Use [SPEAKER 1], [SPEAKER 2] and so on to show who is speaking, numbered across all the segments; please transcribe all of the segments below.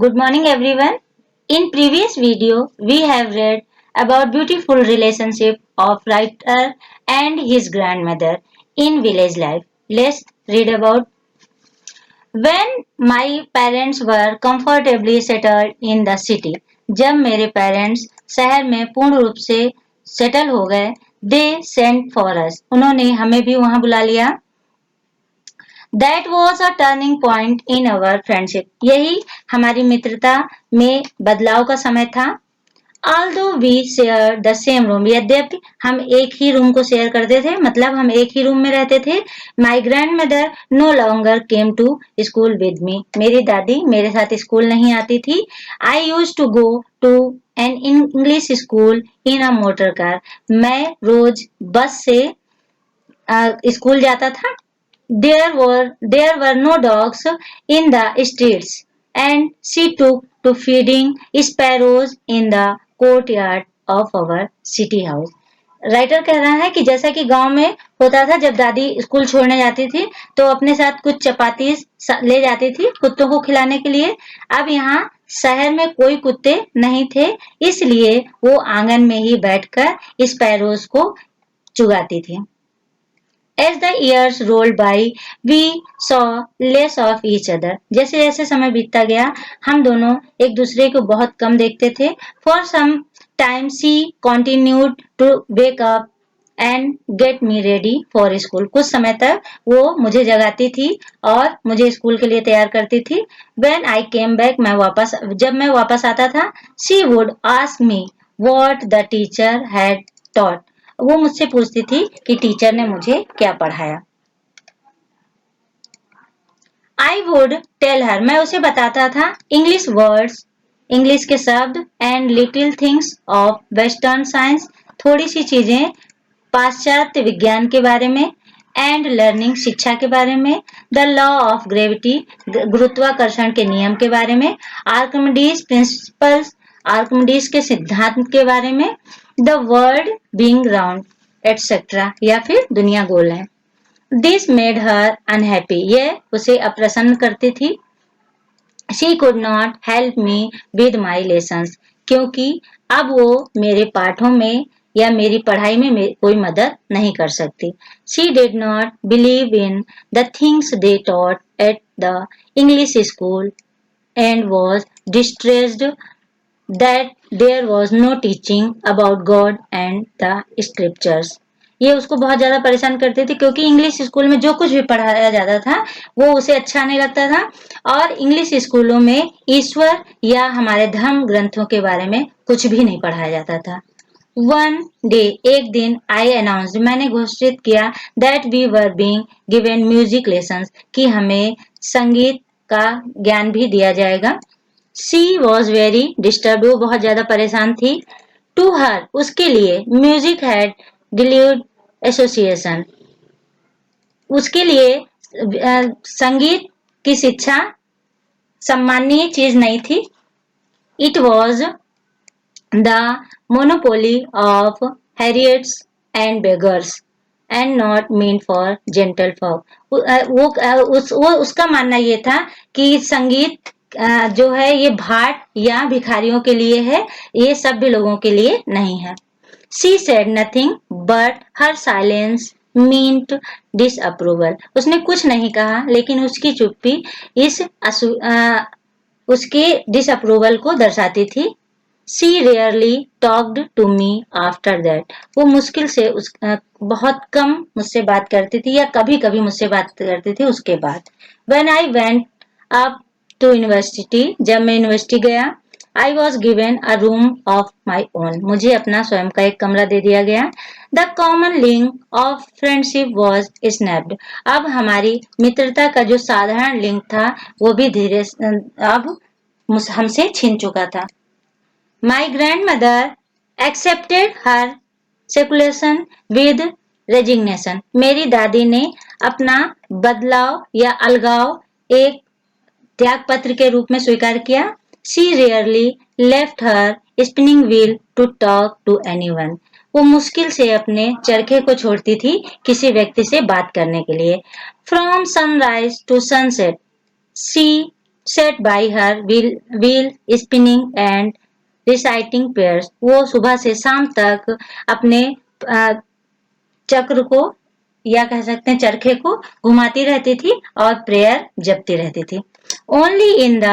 [SPEAKER 1] Good morning everyone. In previous video we have read about beautiful relationship of writer and his grandmother in village life. Let's read about when my parents were comfortably settled in the city. जब मेरे parents शहर में पूर्ण रूप से settle हो गए, they sent for us. उन्होंने हमें भी वहां बुला लिया. That was a turning point in our friendship. यही हमारी मित्रता में बदलाव का समय था. Although we shared the same room, यद्यपि हम एक ही रूम को शेयर करते थे, मतलब हम एक ही रूम में रहते थे. My grandmother no longer came to school with me. मेरी दादी मेरे साथ स्कूल नहीं आती थी. I used to go to an English school in a motor car. मैं रोज बस से स्कूल जाता था. There were no dogs in the streets, and she took to feeding sparrows in the courtyard of our city house. Writer कह रहा है कि जैसा कि गांव में होता था, जब दादी स्कूल छोड़ने जाती थी तो अपने साथ कुछ चपाती ले जाती थी कुत्तों को खिलाने के लिए. अब यहाँ शहर में कोई कुत्ते नहीं थे, इसलिए वो आंगन में ही बैठकर स्पैरोज को चुगाती थी. As the years rolled by, we saw less of each other. जैसे जैसे समय बीतता गया, हम दोनों एक दूसरे को बहुत कम देखते थे. For some time, she continued to wake up and get me ready for school. कुछ समय तक वो मुझे जगाती थी और मुझे स्कूल के लिए तैयार करती थी. When I came back, जब मैं वापस आता था, she would ask me what the teacher had taught. वो मुझसे पूछती थी कि टीचर ने मुझे क्या पढ़ाया. I would tell her, मैं उसे बताता था इंग्लिश वर्ड्स, इंग्लिश के शब्द and little things of western science, थोड़ी सी चीजें पाश्चात्य विज्ञान के बारे में, एंड लर्निंग शिक्षा के बारे में, द लॉ ऑफ ग्रेविटी गुरुत्वाकर्षण के नियम के बारे में, आर्किमिडीज प्रिंसिपल्स आर्किमिडीज के सिद्धांत के बारे में, the world being round etcetera, या फिर दुनिया गोल है. दिस मेड हर अनहैप्पी, यह उसे अप्रसन्न करती थी. She could not help me with my lessons, क्योंकि अब वो मेरे पाठों में या मेरी पढ़ाई में कोई मदद नहीं कर सकती. She did not believe in the things they taught at the English school and was distressed that there was no teaching about God and the scriptures. ये उसको बहुत ज्यादा परेशान करती थी क्योंकि इंग्लिश स्कूल में जो कुछ भी पढ़ाया जाता था वो उसे अच्छा नहीं लगता था, और इंग्लिश स्कूलों में ईश्वर या हमारे धर्म ग्रंथों के बारे में कुछ भी नहीं पढ़ाया जाता था. वन डे, एक दिन, आई अनाउंस्ड, मैंने घोषित किया, that we were being given music lessons, कि हमें संगीत का ज्ञान भी दिया जाएगा. She was very disturbed, वो बहुत ज्यादा परेशान थी. To her, उसके लिए, music had delude association, उसके लिए संगीत की शिक्षा सम्माननीय चीज नहीं थी. It was the monopoly of harriets and beggars and not meant for gentle folk. उसका मानना ये था कि संगीत जो है ये भाट या भिखारियों के लिए है, ये सभ्य लोगों के लिए नहीं है. She said nothing, but her silence meant disapproval. उसने कुछ नहीं कहा, लेकिन उसकी चुप्पी उसके डिसअप्रूवल को दर्शाती थी. She rarely talked to me after that. वो मुश्किल से बहुत कम मुझसे बात करती थी या कभी कभी मुझसे बात करती थी उसके बाद. When I went up to university, जब मैं यूनिवर्सिटी गया, I was given a room of my own. मुझे अपना स्वयं का एक कमरा दे दिया गया. The common link of friendship was snapped. अब हमारी मित्रता का जो साधारण लिंक था वो भी धीरे अब हमसे छिन चुका था. My grandmother accepted her separation with resignation. मेरी दादी ने अपना बदलाव या अलगाव एक त्याग पत्र के रूप में स्वीकार किया. She rarely left her spinning wheel to talk to anyone. वो मुश्किल से अपने चरखे को छोड़ती थी किसी व्यक्ति से बात करने के लिए. From sunrise to sunset, she sat by her wheel spinning and reciting prayers. वो सुबह से शाम तक अपने चक्र को या कह सकते हैं चरखे को घुमाती रहती थी और प्रेयर जपती रहती थी. ओनली इन द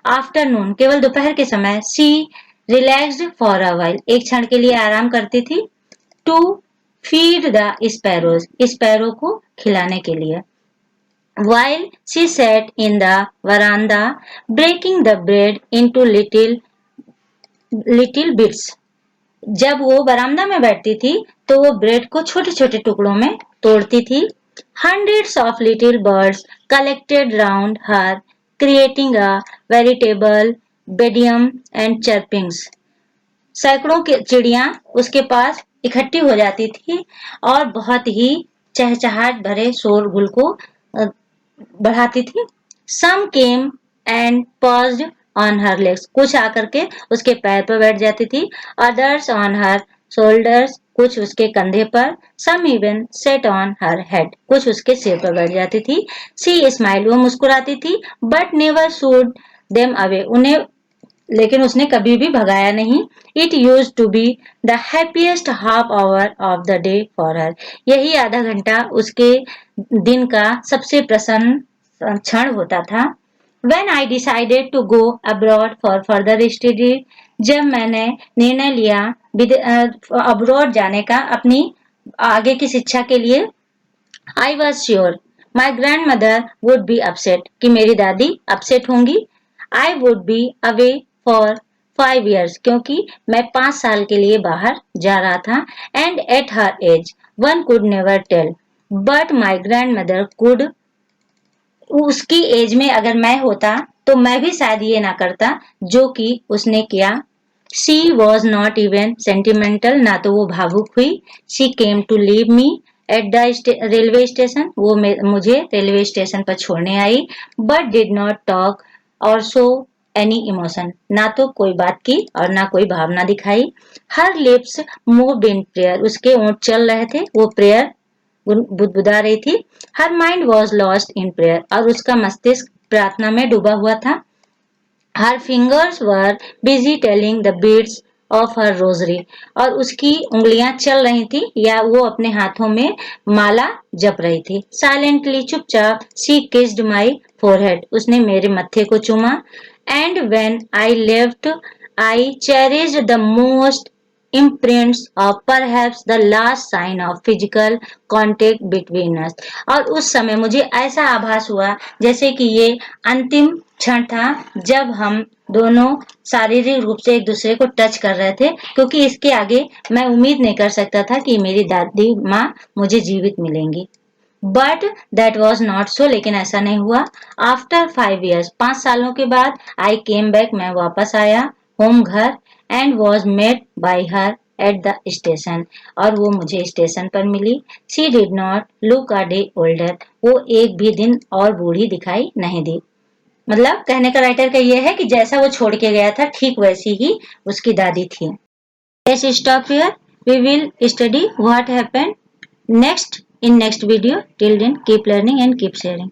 [SPEAKER 1] आफ्टरनून, केवल दोपहर के समय, she relaxed for a while, एक क्षण के लिए आराम करती थी. To feed the sparrows, sparrow को खिलाने के लिए. While she sat in the veranda breaking the bread into little bits. जब वो बरामदा में बैठती थी तो वो ब्रेड को छोटे छोटे टुकड़ों में तोड़ती थी. Hundreds of little birds collected round her, creating a veritable bedlam and chirpings. सैकड़ों की चिड़ियां उसके पास इकट्ठी हो जाती थी और बहुत ही चहचहाट भरे शोरगुल को बढ़ाती थी. Some came and paused on her legs. कुछ आकर के उसके पैर पर बैठ जाती थी. Others on her shoulders. कुछ उसके कंधे पर. Some even sat on her head. कुछ उसके सिर पर बैठ जाती थी. She smiled. वो मुस्कुराती थी. But never shooed them away. उन्हें लेकिन उसने कभी भी भगाया नहीं. It used to be the happiest half hour of the day for her. यही आधा घंटा उसके दिन का सबसे प्रसन्न क्षण होता था. When I decided to go abroad for further study, जब मैंने निर्णय लिया अब्रॉड जाने का अपनी आगे की शिक्षा के लिए, I was sure my grandmother would be upset, कि मेरी दादी अपसेट होंगी. I would be away for 5 years, क्योंकि मैं 5 साल के लिए बाहर जा रहा था. And at her age, one could never tell. But my grandmother could. उसकी एज में अगर मैं होता तो मैं भी शायद ये ना करता जो कि उसने किया. She was not even sentimental, ना तो वो भावुक हुई. She came to leave me at the railway station. वो मुझे रेलवे स्टेशन पर छोड़ने आई. But did not talk or show any emotion. ना तो कोई बात की और ना कोई भावना दिखाई. Her lips moved in prayer. उसके होंठ चल रहे थे, वो प्रेयर बुदबुदा रही थी. Her mind was lost in prayer. और उसका मस्तिष्क प्रार्थना में डूबा हुआ था. Her fingers were busy telling the beads of her rosary. और उसकी उंगलियां चल रही थी या वो अपने हाथों में माला जप रही थी. साइलेंटली, चुपचाप, शी किस्ड माई फोरहेड. उसने मेरे मत्थे को चूमा. And when I left I cherished the most imprints of perhaps the last sign of physical contact between us. और उस समय मुझे ऐसा आभास हुआ जैसे कि ये अंतिम क्षण था जब हम दोनों शारीरिक रूप से एक दूसरे को टच कर रहे थे, क्योंकि इसके आगे मैं उम्मीद नहीं कर सकता था कि मेरी दादी माँ मुझे जीवित मिलेंगी. But that was not so, लेकिन ऐसा नहीं हुआ. आफ्टर 5 years, 5 सालों के बाद, आई केम बैक, मैं वापस आया होम, घर. And was met by her at the station. और वो मुझे स्टेशन पर मिली. She did not look a day older. वो एक भी दिन और बूढ़ी दिखाई नहीं दी. मतलब कहने का राइटर का ये है कि जैसा वो छोड़ के गया था ठीक वैसी ही उसकी दादी थी. Let's stop here. We will study what happened next in next video. Till then, keep learning and keep sharing.